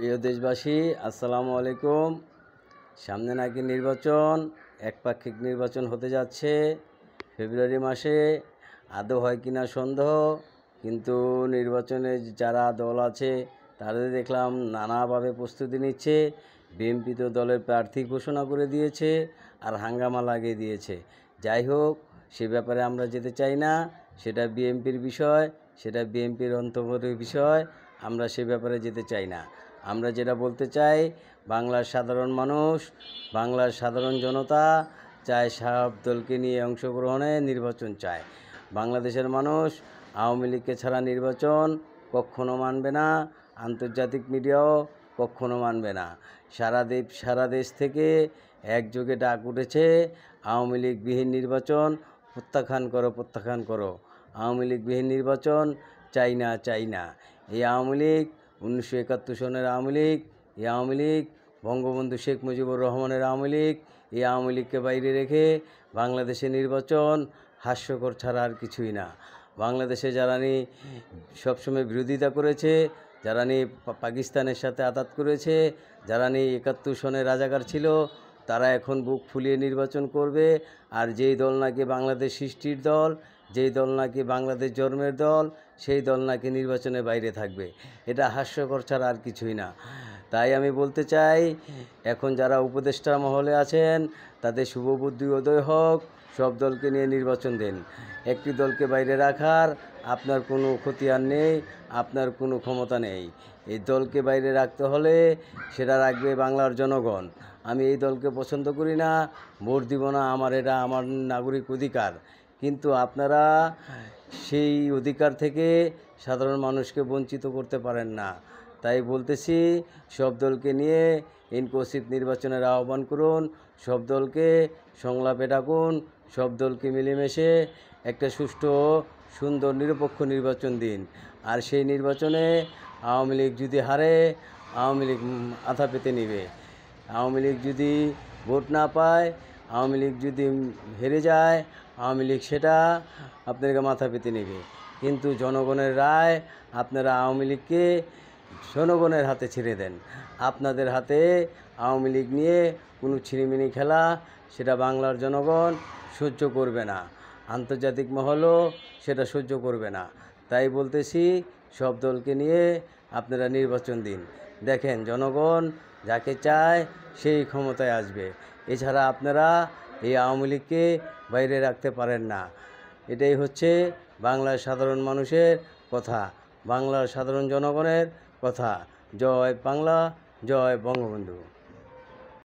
প্রিয় দেশবাসী, আসসালামু আলাইকুম। সামনে নাকি নির্বাচন, একপাক্ষিক নির্বাচন হতে যাচ্ছে ফেব্রুয়ারি মাসে। আদৌ হয় কিনা সন্দেহ, কিন্তু নির্বাচনে যারা দল আছে তাদের দেখলাম নানাভাবে প্রস্তুতি নিচ্ছে। বিএনপি তো দলের প্রার্থী ঘোষণা করে দিয়েছে আর হাঙ্গামা লাগিয়ে দিয়েছে। যাই হোক, সে ব্যাপারে আমরা যেতে চাই না, সেটা বিএনপির বিষয়, সেটা বিএনপির অন্তর্বর্তী বিষয়। আমরা সে ব্যাপারে যেতে চাই না। আমরা যেটা বলতে চাই, বাংলার সাধারণ মানুষ, বাংলার সাধারণ জনতা চায় সব দলকে নিয়ে অংশগ্রহণে নির্বাচন চায়। বাংলাদেশের মানুষ আওয়ামী লীগকে ছাড়া নির্বাচন কখনো মানবে না, আন্তর্জাতিক মিডিয়াও কখনো মানবে না। সারা দেশ থেকে একযোগে ডাক উঠেছে, আওয়ামী লীগবিহীন নির্বাচন প্রত্যাখ্যান করো, প্রত্যাখ্যান করো। আওয়ামী লীগবিহীন নির্বাচন চাই না, চাই না। এই আওয়ামী লীগ 1971 সনের আওয়ামী লীগ, এই আওয়ামী লীগ বঙ্গবন্ধু শেখ মুজিবুর রহমানের আওয়ামী লীগ। এই আওয়ামী লীগকে বাইরে রেখে বাংলাদেশে নির্বাচন হাস্যকর ছাড়া আর কিছুই না। বাংলাদেশে যারা সবসময় বিরোধিতা করেছে, যারা পাকিস্তানের সাথে আঘাত করেছে, যারা 71 সনের রাজাকার ছিল, তারা এখন বুক ফুলিয়ে নির্বাচন করবে। আর যেই দল নাকি বাংলাদেশ সৃষ্টির দল, যেই দল নাকি বাংলাদেশ জন্মের দল, সেই দল নাকি নির্বাচনের বাইরে থাকবে। এটা হাস্যকর ছাড়া আর কিছুই না। তাই আমি বলতে চাই, এখন যারা উপদেষ্টা মহলে আছেন তাদের শুভবুদ্ধি উদয় হোক, সব দলকে নিয়ে নির্বাচন দেন। একটি দলকে বাইরে রাখার আপনার কোনো খতিয়ান নেই, আপনার কোনো ক্ষমতা নেই। এই দলকে বাইরে রাখতে হলে সেটা রাখবে বাংলার জনগণ। আমি এই দলকে পছন্দ করি না, ভোট দিব না, এটা আমার নাগরিক অধিকার। কিন্তু আপনারা সেই অধিকার থেকে সাধারণ মানুষকে বঞ্চিত করতে পারেন না। তাই বলতেছি, সব দলকে নিয়ে ইনক্লুসিভ নির্বাচনের আহ্বান করুন, সব দলকে সংলাপে ডাকুন, সব দলকে মিলেমিশে একটা সুষ্ঠু, সুন্দর, নিরপেক্ষ নির্বাচন দিন। আর সেই নির্বাচনে আওয়ামী লীগ যদি হারে, আওয়ামী লীগ আধা পেতে নেবে। আওয়ামী লীগ যদি ভোট না পায়, আওয়ামী লীগ যদি হেরে যায়, আওয়ামী লীগ সেটা আপনাদেরকে মাথা পেতে নেবে। কিন্তু জনগণের রায়, আপনারা আওয়ামী লীগকে জনগণের হাতে ছেড়ে দেন। আপনাদের হাতে আওয়ামী লীগ নিয়ে কোনো ছিনিমিনি খেলা, সেটা বাংলার জনগণ সহ্য করবে না, আন্তর্জাতিক মহলও সেটা সহ্য করবে না। তাই বলতেছি, সব দলকে নিয়ে আপনারা নির্বাচন দিন। দেখেন, জনগণ যাকে চায় সেই ক্ষমতায় আসবে। এছাড়া আপনারা এই আওয়ামী লীগকে বাইরে রাখতে পারেন না। এটাই হচ্ছে বাংলার সাধারণ মানুষের কথা, বাংলার সাধারণ জনগণের কথা। জয় বাংলা, জয় বঙ্গবন্ধু।